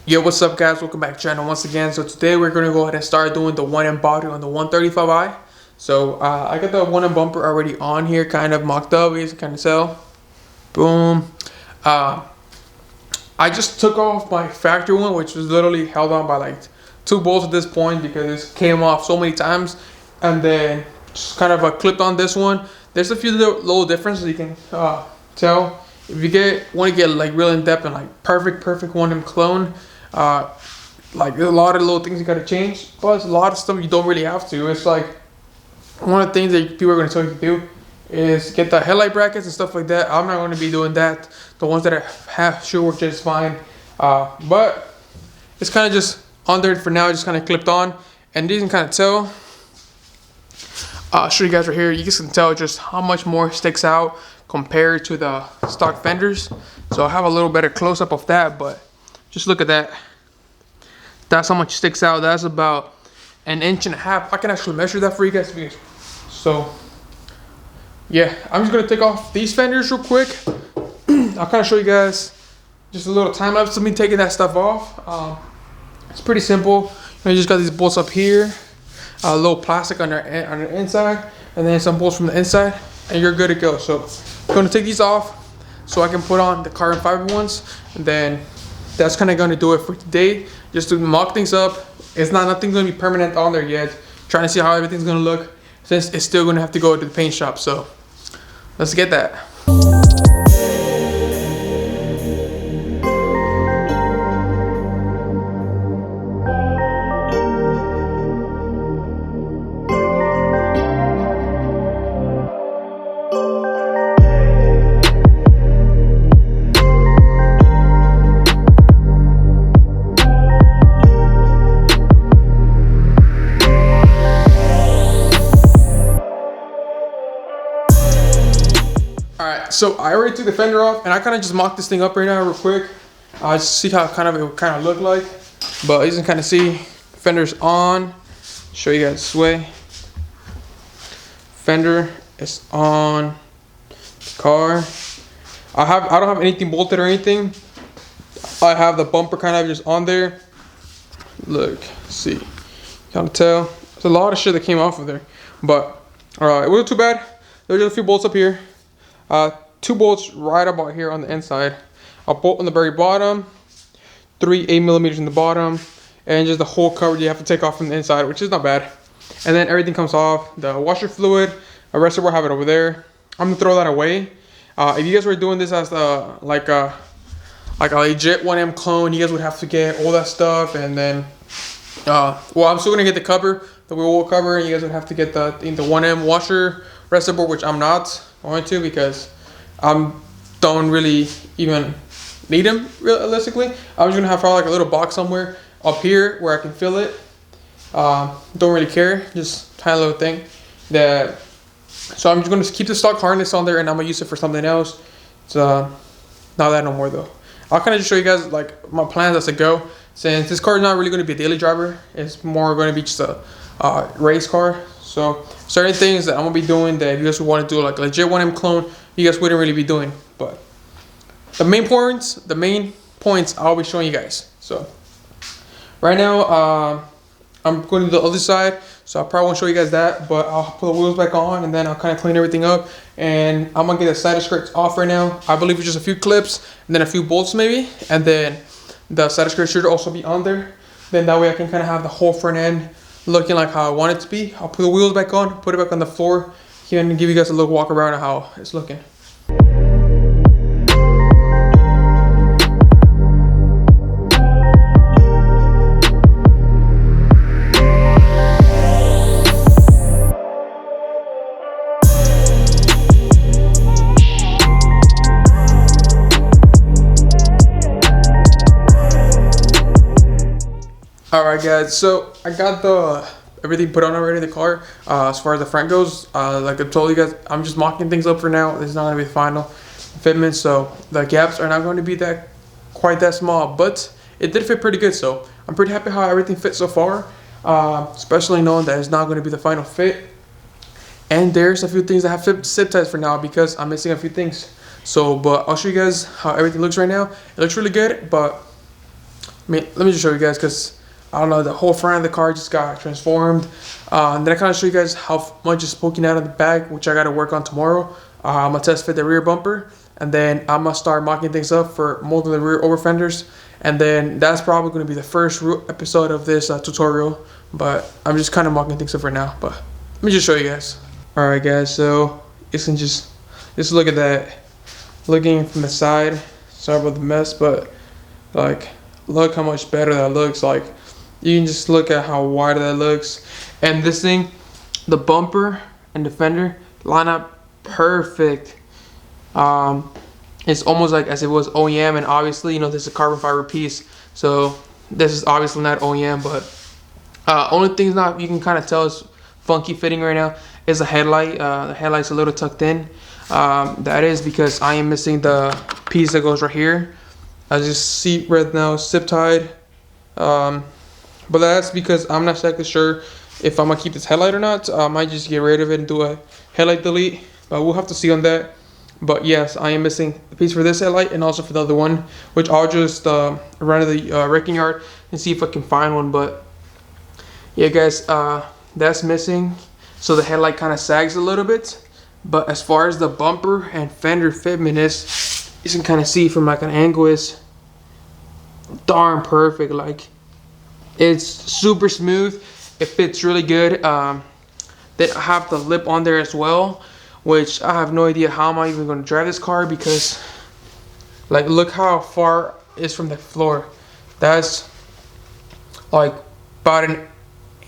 Yo, what's up guys? Welcome back to the channel once again. So today we're going to go ahead and start doing the 1M body on the 135i. So I got the 1M bumper already on here, kind of mocked up, you can kind of tell. Boom. I just took off my factory one, which was literally held on by like 2 bolts at this point because it came off so many times. And then just kind of clipped on this one. There's a few little differences you can tell. If you want to get like real in depth and like perfect 1M clone, like there's a lot of little things you gotta change, but there's a lot of stuff you don't really have to. It's like one of the things that people are gonna tell you to do is get the headlight brackets and stuff like that. I'm not gonna be doing that. The ones that I have should work just fine, but it's kind of just on there for now, just kind of clipped on, and you can kind of tell. I'll show you guys right here. You guys can tell just how much more sticks out compared to the stock fenders. So I have a little better close-up of that, but just look at that. That's how much sticks out. That's about 1.5 inches. I can actually measure that for you guys. So yeah, I'm just gonna take off these fenders real quick. I'll kind of show you guys just a little time lapse of me taking that stuff off. It's pretty simple. You just got these bolts up here, a little plastic on the inside, and then some bolts from the inside, and you're good to go. So I'm gonna take these off so I can put on the carbon fiber ones, and then that's kind of going to do it for today, just to mock things up. Nothing's going to be permanent on there yet. Trying to see how everything's going to look, since it's still going to have to go to the paint shop. So let's get that. Alright, so I already took the fender off, and I kind of just mocked this thing up right now real quick. Just see how it would look like. But you can kind of see fender's on. Show you guys this way. Fender is on the car. I don't have anything bolted or anything. I have the bumper kind of just on there. Look, see, kind of tell. There's a lot of shit that came off of there, but it wasn't too bad. There's just a few bolts up here. 2 bolts right about here on the inside, a bolt on the very bottom, 3 8mm in the bottom, and just the whole cover you have to take off from the inside, which is not bad. And then everything comes off. The washer fluid, a reservoir, have it over there. I'm gonna throw that away. If you guys were doing this as like a legit 1M clone, you guys would have to get all that stuff, and then well, I'm still gonna get the cover, the wheel cover, and you guys would have to get the 1M washer reservoir, which I'm not going to because I don't really even need them realistically. I'm just gonna have probably like a little box somewhere up here where I can fill it. Don't really care, just tiny little thing that. So I'm just gonna keep the stock harness on there, and I'm gonna use it for something else. It's not that no more though. I'll kind of just show you guys like my plans as I go. Since this car is not really going to be a daily driver, it's more going to be just a race car. So certain things that I'm gonna be doing that you guys would want to do like a legit 1M clone, you guys wouldn't really be doing. But the main points I'll be showing you guys. So right now I'm going to the other side, so I probably won't show you guys that, but I'll put the wheels back on, and then I'll kind of clean everything up, and I'm gonna get the side skirts off right now. I believe it's just a few clips and then a few bolts maybe, and then the side skirt should also be on there. Then that way I can kind of have the whole front end looking like how I want it to be. I'll put the wheels back on, put it back on the floor, and give you guys a little walk around of how it's looking. Alright guys, so I got everything put on already in the car. As far as the front goes, like I told you guys, I'm just mocking things up for now. This is not going to be the final fitment, so the gaps are not going to be quite that small, but it did fit pretty good. So I'm pretty happy how everything fits so far, especially knowing that it's not going to be the final fit. And there's a few things that have zip ties for now because I'm missing a few things. So, but I'll show you guys how everything looks right now. It looks really good, but mean, let me just show you guys, because I don't know, the whole front of the car just got transformed. And then I kind of show you guys how much is poking out of the back, which I got to work on tomorrow. I'm gonna test fit the rear bumper, and then I'm gonna start mocking things up for molding the rear over fenders. And then that's probably gonna be the first episode of this tutorial. But I'm just kind of mocking things up right now. But let me just show you guys. All right, guys. So you can just look at that. Looking from the side. Sorry about the mess, but like, look how much better that looks. Like, you can just look at how wide that looks. And this thing, the bumper and the fender line up perfect. It's almost like as if it was OEM, and obviously, you know, this is a carbon fiber piece, so this is obviously not OEM. But only thing not you can kind of tell is funky fitting right now is the headlight. The headlight's a little tucked in. That is because I am missing the piece that goes right here. I just see right now zip tied. But that's because I'm not exactly sure if I'm gonna keep this headlight or not. I might just get rid of it and do a headlight delete, but we'll have to see on that. But yes, I am missing a piece for this headlight and also for the other one, which I'll just run to the wrecking yard and see if I can find one. But yeah, guys, that's missing, so the headlight kind of sags a little bit. But as far as the bumper and fender fitment is, you can kind of see from like an angle, is darn perfect. Like, it's super smooth. It fits really good. They have the lip on there as well, which I have no idea how am I even going to drive this car, because like, look how far it is from the floor. That's like about an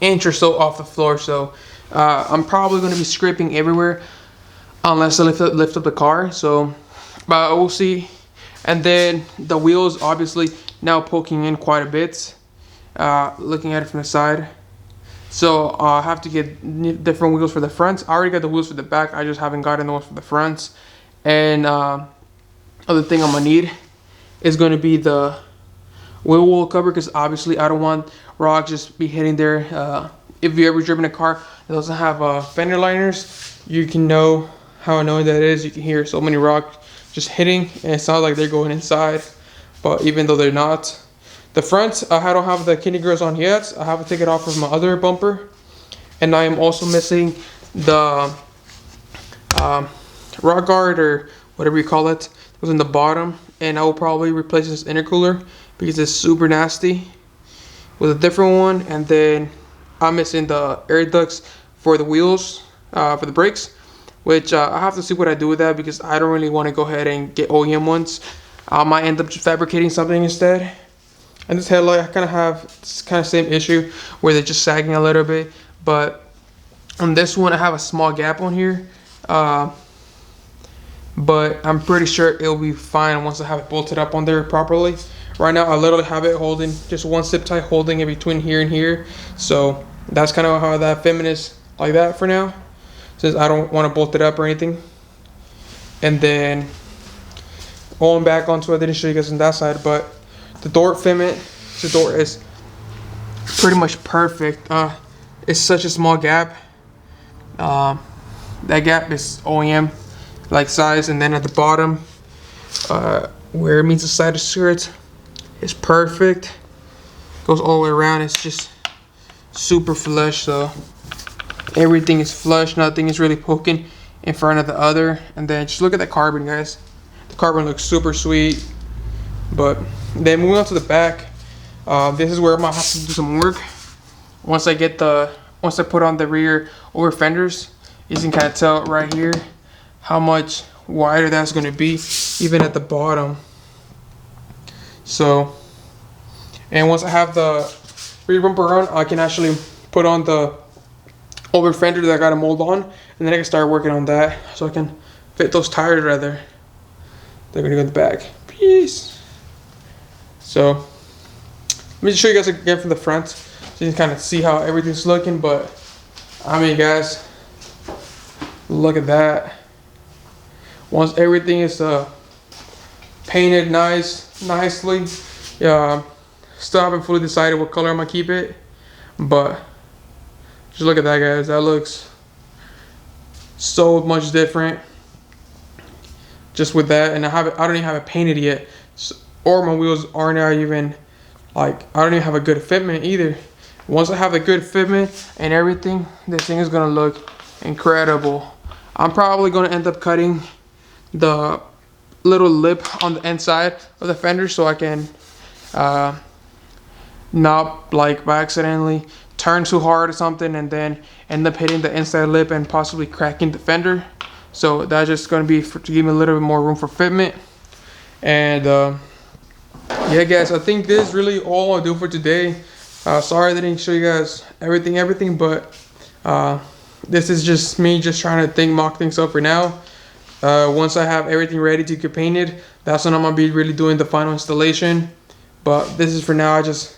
inch or so off the floor. So I'm probably going to be scraping everywhere unless I lift up the car. So but we'll see. And then the wheels obviously now poking in quite a bit, looking at it from the side. So I have to get different wheels for the front. I already got the wheels for the back, I just haven't gotten the ones for the front. And other thing I'm gonna need is going to be the wheel well cover, because obviously I don't want rock just be hitting there. If you ever driven a car that doesn't have fender liners, you can know how annoying that is. You can hear so many rock just hitting, and it sounds like they're going inside, but even though they're not. The front, I don't have the kidney grills on yet. I have to take it off of my other bumper, and I am also missing the rock guard, or whatever you call it. It was in the bottom, and I will probably replace this intercooler because it's super nasty with a different one. And then I'm missing the air ducts for the wheels, for the brakes, which I have to see what I do with that, because I don't really want to go ahead and get OEM ones. I might end up just fabricating something instead. And this headlight, I kind of have this kind of same issue where they're just sagging a little bit. But on this one, I have a small gap on here. But I'm pretty sure it'll be fine once I have it bolted up on there properly. Right now, I literally have it holding just one zip tie, holding in between here and here. So that's kind of how that fitment is like that for now, since I don't want to bolt it up or anything. And then going back onto it, I didn't show you guys on that side, but the door fitment, the door is pretty much perfect. It's such a small gap. That gap is OEM like size, and then at the bottom, where it meets the side of the skirt, is perfect. Goes all the way around. It's just super flush. So everything is flush. Nothing is really poking in front of the other. And then just look at the carbon, guys. The carbon looks super sweet. But then moving on to the back, this is where I'm gonna have to do some work. Once I put on the rear over fenders, you can kind of tell right here how much wider that's gonna be, even at the bottom. So, and once I have the rear bumper on, I can actually put on the over fender that I got to mold on, and then I can start working on that, so I can fit those tires rather. They're gonna go in the back. Peace. So let me just show you guys again from the front, so you can kind of see how everything's looking. But I mean, guys, look at that. Once everything is painted nicely, still haven't fully decided what color I'm gonna keep it, but just look at that, guys. That looks so much different just with that. And I don't even have it painted yet, so, or my wheels are not even Like, I don't even have a good fitment either. Once I have a good fitment and everything, this thing is gonna look incredible. I'm probably gonna end up cutting the little lip on the inside of the fender so I can not, like, by accidentally turn too hard or something and then end up hitting the inside lip and possibly cracking the fender. So that's just gonna be to give me a little bit more room for fitment. And yeah, guys, I think this is really all I'll do for today. Sorry I didn't show you guys everything, but this is just me just trying to mock things up for now. Once I have everything ready to get painted, that's when I'm gonna be really doing the final installation. But this is for now. I just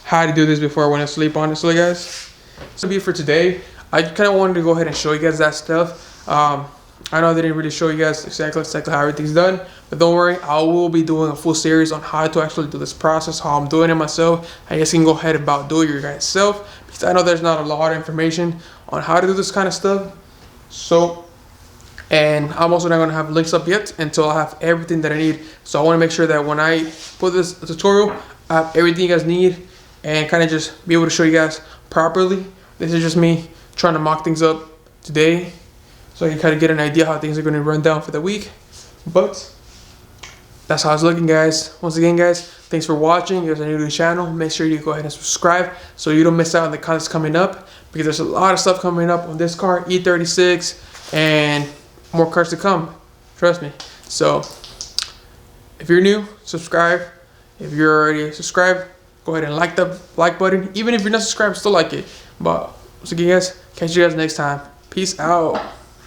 had to do this before I went to sleep, honestly, guys. So be for today. I kind of wanted to go ahead and show you guys that stuff. I know I didn't really show you guys exactly how everything's done, but don't worry, I will be doing a full series on how to actually do this process, how I'm doing it myself. I guess you can go ahead and do it your guys self, because I know there's not a lot of information on how to do this kind of stuff. So, and I'm also not going to have links up yet until I have everything that I need. So I want to make sure that when I put this tutorial, I have everything you guys need and kind of just be able to show you guys properly. This is just me trying to mock things up today so I can kind of get an idea how things are going to run down for the week. But that's how it's looking, guys. Once again, guys, thanks for watching. If you're new to the channel, make sure you go ahead and subscribe so you don't miss out on the contents coming up, because there's a lot of stuff coming up on this car, E36, and more cars to come. Trust me. So if you're new, subscribe. If you're already subscribed, go ahead and like the like button. Even if you're not subscribed, still like it. But once again, guys, catch you guys next time. Peace out.